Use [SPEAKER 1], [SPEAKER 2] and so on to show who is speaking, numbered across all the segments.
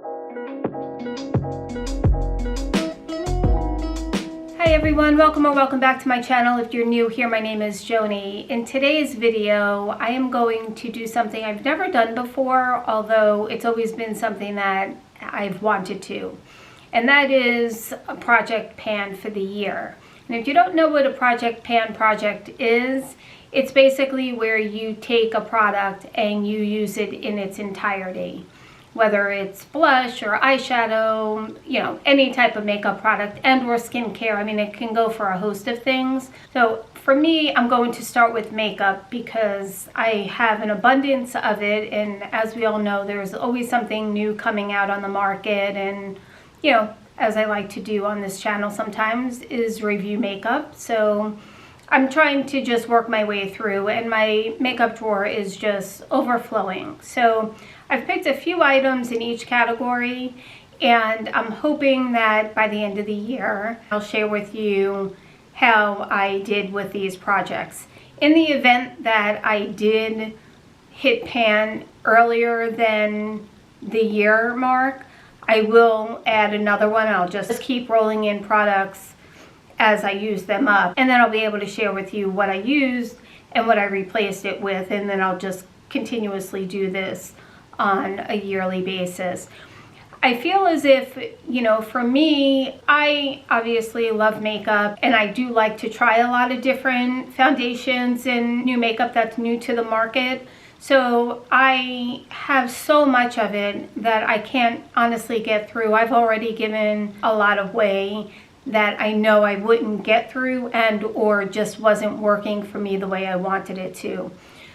[SPEAKER 1] Hi everyone, welcome or welcome back to my channel. If you're new here, my name is Joni. In today's video, I am going to do something I've never done before, although it's always been something that I've wanted to. And that is a project pan for the year. And if you don't know what a project pan project is, it's basically where you take a product and you use it in its entirety. Whether it's blush or eyeshadow, you know, any type of makeup product and or skincare. I mean, it can go for a host of things. So for me, I'm going to start with makeup because I have an abundance of it. And as we all know, there's always something new coming out on the market. And, you know, as I like to do on this channel sometimes is review makeup. So I'm trying to just work my way through, and my makeup drawer is just overflowing. So I've picked a few items in each category, and I'm hoping that by the end of the year, I'll share with you how I did with these projects. In the event that I did hit pan earlier than the year mark, I will add another one. I'll just keep rolling in products as I use them up, and then I'll be able to share with you what I used and what I replaced it with, and then I'll just continuously do this on a yearly basis. I feel as if, you know, for me, I obviously love makeup, and I do like to try a lot of different foundations and new makeup that's new to the market. So I have so much of it that I can't honestly get through. I've already given a lot away that I know I wouldn't get through and or just wasn't working for me the way I wanted it to.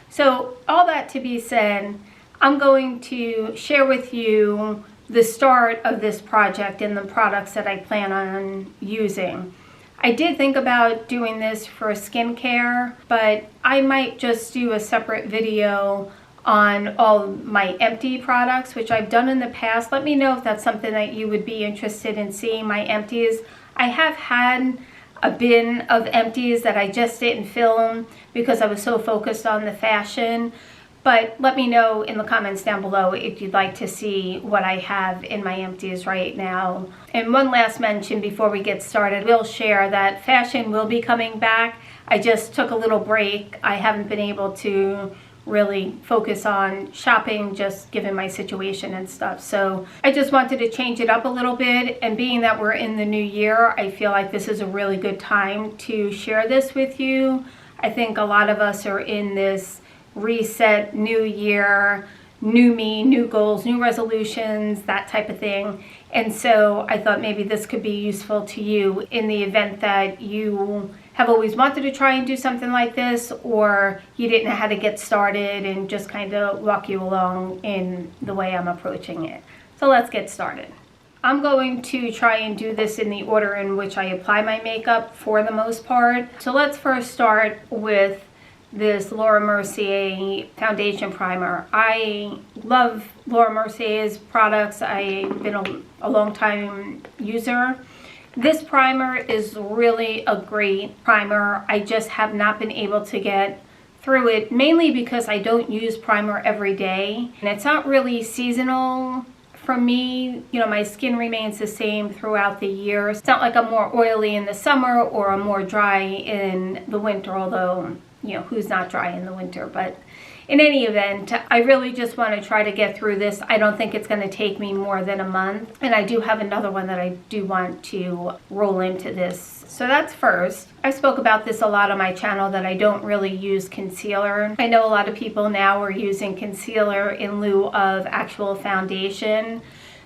[SPEAKER 1] So all that to be said, I'm going to share with you the start of this project and the products that I plan on using. I did think about doing this for skincare, but I might just do a separate video on all my empty products, which I've done in the past. Let me know if that's something that you would be interested in seeing, my empties. I have had a bin of empties that I just didn't film because I was so focused on the fashion. But let me know in the comments down below if you'd like to see what I have in my empties right now. And one last mention before we get started, we'll share that fashion will be coming back. I just took a little break. I haven't been able to really focus on shopping just given my situation and stuff. So I just wanted to change it up a little bit, and being that we're in the new year, I feel like this is a really good time to share this with you. I think a lot of us are in this reset, new year, new me, new goals, new resolutions, that type of thing. And so I thought maybe this could be useful to you in the event that you have always wanted to try and do something like this, or you didn't know how to get started, and just kind of walk you along in the way I'm approaching it. So let's get started. I'm going to try and do this in the order in which I apply my makeup for the most part. So let's first start with this Laura Mercier foundation primer. I love Laura Mercier's products. I've been a long time user. This primer is really a great primer. I just have not been able to get through it, mainly because I don't use primer every day. And it's not really seasonal for me. You know, my skin remains the same throughout the year. It's not like I'm more oily in the summer or I'm more dry in the winter, although, you know, who's not dry in the winter? But in any event, I really just want to try to get through this. I don't think it's going to take me more than a month. And I do have another one that I do want to roll into this. So that's first. I spoke about this a lot on my channel, that I don't really use concealer. I know a lot of people now are using concealer in lieu of actual foundation.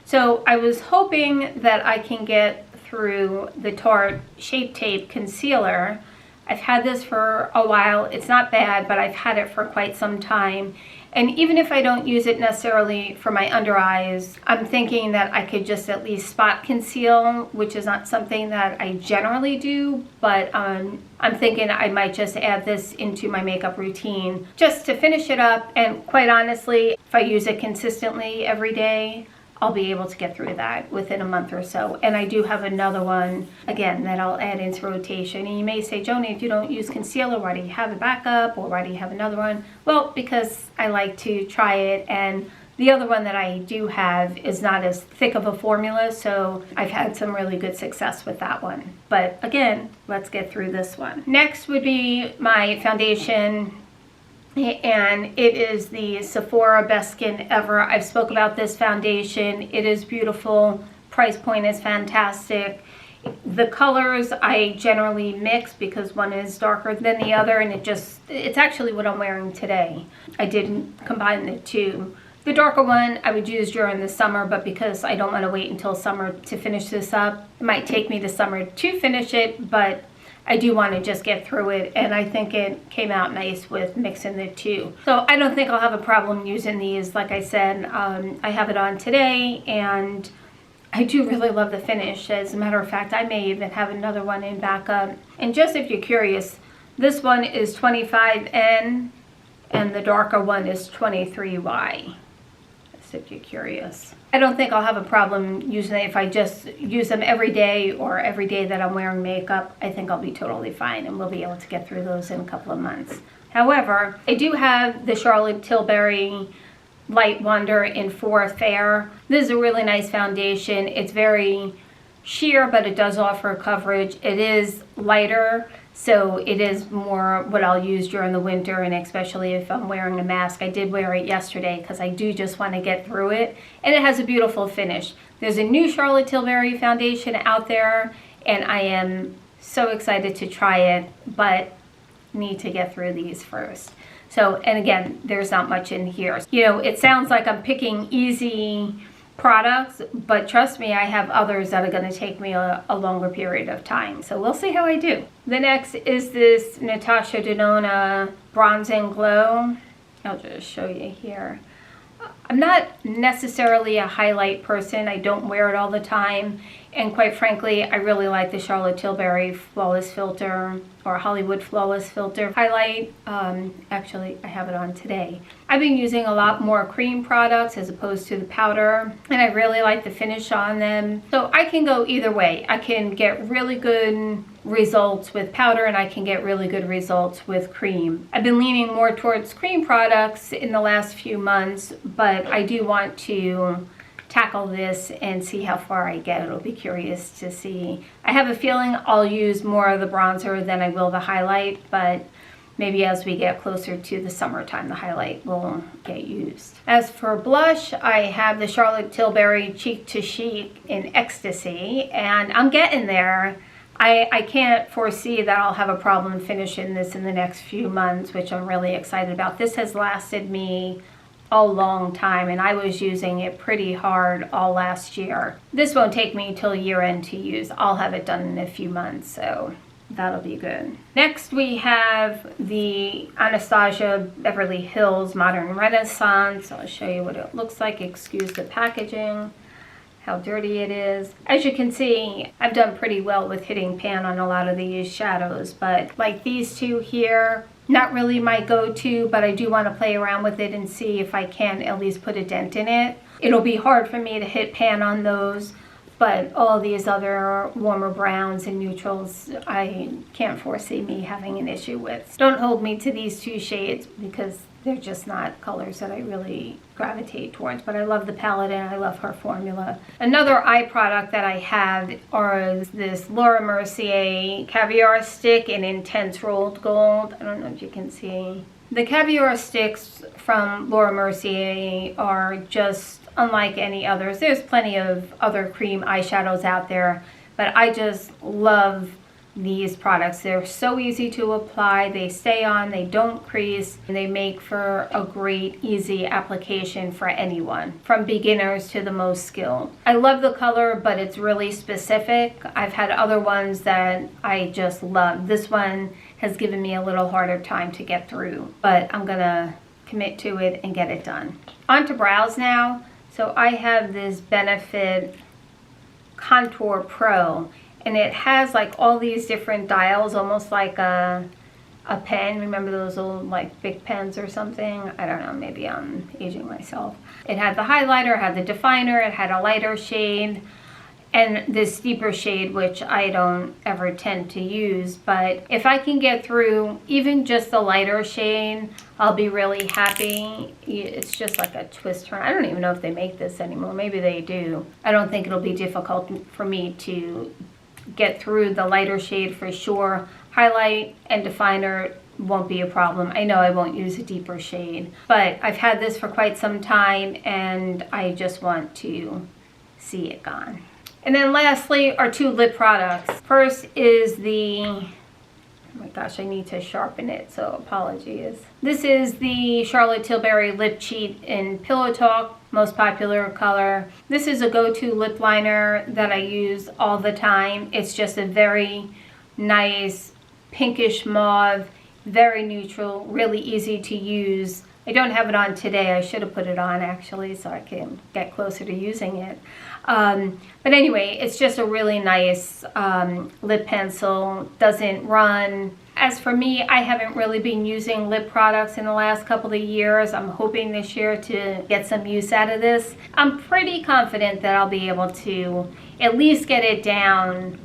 [SPEAKER 1] So I was hoping that I can get through the Tarte Shape Tape Concealer. I've had this for a while. It's not bad, but I've had it for quite some time. And even if I don't use it necessarily for my under eyes, I'm thinking that I could just at least spot conceal, which is not something that I generally do, but I'm thinking I might just add this into my makeup routine just to finish it up. And quite honestly, if I use it consistently every day, I'll be able to get through that within a month or so. And I do have another one, again, that I'll add into rotation. And you may say, Joni, if you don't use concealer, why do you have a backup? Or why do you have another one? Well, because I like to try it and The other one that I do have is not as thick of a formula, so I've had some really good success with that one. But again, let's get through this one. Next would be my foundation, and it is the Sephora Best Skin Ever. I've spoke about this foundation. It is beautiful. Price point is fantastic. The colors I generally mix because one is darker than the other, and it's actually what I'm wearing today. I didn't combine the two. The darker one I would use during the summer, but because I don't want to wait until summer to finish this up, it might take me the summer to finish it, but I do want to just get through it, and I think it came out nice with mixing the two. So I don't think I'll have a problem using these. Like I said, I have it on today, and I do really love the finish. As a matter of fact, I may even have another one in backup. And just if you're curious, this one is 25N, and the darker one is 23Y. If you're curious. I don't think I'll have a problem using it if I just use them every day or every day that I'm wearing makeup. I think I'll be totally fine, and we'll be able to get through those in a couple of months. However, I do have the Charlotte Tilbury Light Wonder in 4 Fair. This is a really nice foundation. It's very sheer, but it does offer coverage. It is lighter, so it is more what I'll use during the winter, and especially if I'm wearing a mask. I did wear it yesterday because I do just want to get through it, and it has a beautiful finish. There's a new Charlotte Tilbury foundation out there, and I am so excited to try it, but need to get through these first. So, and again, there's not much in here. You know, it sounds like I'm picking easy products, but trust me, I have others that are going to take me a longer period of time. So we'll see how I do. The next is this Natasha Denona Bronze and Glow. I'll just show you here. I'm not necessarily a highlight person. I don't wear it all the time. And quite frankly, I really like the Charlotte Tilbury Flawless Filter or Hollywood Flawless Filter highlight. Actually, I have it on today. I've been using a lot more cream products as opposed to the powder, and I really like the finish on them. So I can go either way. I can get really good results with powder, and I can get really good results with cream. I've been leaning more towards cream products in the last few months, but I do want to tackle this and see how far I get. It'll be curious to see. I have a feeling I'll use more of the bronzer than I will the highlight, but maybe as we get closer to the summertime, the highlight will get used. As for blush, I have the Charlotte Tilbury Cheek to Chic in Ecstasy, and I'm getting there. I can't foresee that I'll have a problem finishing this in the next few months, which I'm really excited about. This has lasted me a long time, and I was using it pretty hard all last year. This won't take me till year end to use. I'll have it done in a few months, so that'll be good. Next we have the Anastasia Beverly Hills Modern Renaissance. I'll show you what it looks like. Excuse the packaging, how dirty it is. As you can see, I've done pretty well with hitting pan on a lot of these shadows, but like these two here, not really my go-to, but I do want to play around with it and see if I can at least put a dent in it. It'll be hard for me to hit pan on those, but all these other warmer browns and neutrals, I can't foresee me having an issue with. Don't hold me to these two shades because they're just not colors that I really gravitate towards, but I love the palette and I love her formula. Another eye product that I have is this Laura Mercier Caviar stick in Intense Rolled Gold. I don't know if you can see. The Caviar sticks from Laura Mercier are just unlike any others. There's plenty of other cream eyeshadows out there, but I just love these products. They're so easy to apply, they stay on, they don't crease, and they make for a great easy application for anyone, from beginners to the most skilled. I love the color, but it's really specific. I've had other ones that I just love. This one has given me a little harder time to get through, but I'm gonna commit to it and get it done. On to brows now. So I have this Benefit Contour Pro, and it has like all these different dials, almost like a pen. Remember those old like big pens or something? I don't know, maybe I'm aging myself. It had the highlighter, it had the definer, it had a lighter shade. and this deeper shade, which I don't ever tend to use. But if I can get through even just the lighter shade, I'll be really happy. It's just like a twist turn. I don't even know if they make this anymore. Maybe they do. I don't think it'll be difficult for me to get through the lighter shade for sure. Highlight and definer won't be a problem. I know I won't use a deeper shade, but I've had this for quite some time and I just want to see it gone. And then lastly are two lip products. First is the, oh my gosh, I need to sharpen it, so apologies. This is the Charlotte Tilbury Lip Cheat in Pillow Talk, most popular color. This is a go-to lip liner that I use all the time. It's just a very nice pinkish mauve, very neutral, really easy to use. I don't have it on today. I should have put it on actually so I can get closer to using it. But anyway, it's just a really nice lip pencil, doesn't run. As for me, I haven't really been using lip products in the last couple of years. I'm hoping this year to get some use out of this. I'm pretty confident that I'll be able to at least get it down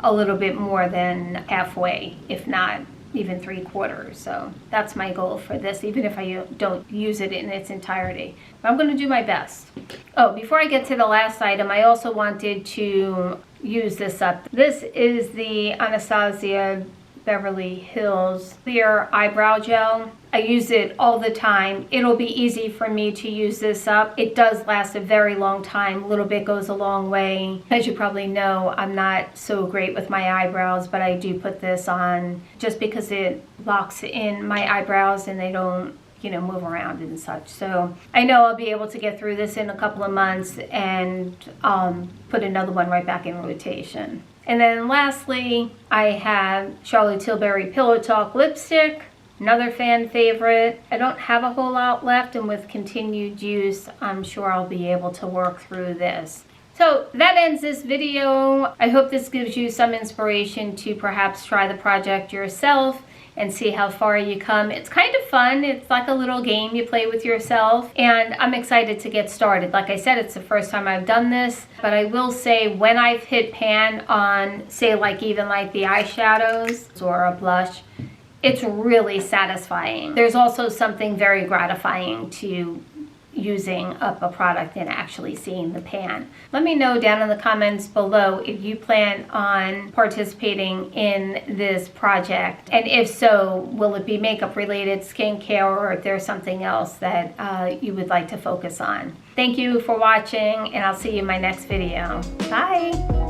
[SPEAKER 1] a little bit more than halfway, if not even 3/4. So that's my goal for this, even if I don't use it in its entirety. But I'm going to do my best. Oh, before I get to the last item, I also wanted to use this up. This is the Anastasia Beverly Hills Clear Eyebrow Gel. I use it all the time. It'll be easy for me to use this up. It does last a very long time. A little bit goes a long way. As you probably know, I'm not so great with my eyebrows, but I do put this on just because it locks in my eyebrows and they don't, you know, move around and such. So I know I'll be able to get through this in a couple of months and put another one right back in rotation. And then lastly, I have Charlotte Tilbury Pillow Talk lipstick, another fan favorite. I don't have a whole lot left, and with continued use, I'm sure I'll be able to work through this. So that ends this video. I hope this gives you some inspiration to perhaps try the project yourself and see how far you come. It's kind of fun. It's like a little game you play with yourself, and I'm excited to get started. Like I said, it's the first time I've done this, but I will say when I've hit pan on, say, like even like the eyeshadows or a blush, it's really satisfying. There's also something very gratifying to using up a product and actually seeing the pan. Let me know down in the comments below if you plan on participating in this project, and if so, will it be makeup related, skincare, or if there's something else that you would like to focus on. Thank you for watching, and I'll see you in my next video. Bye!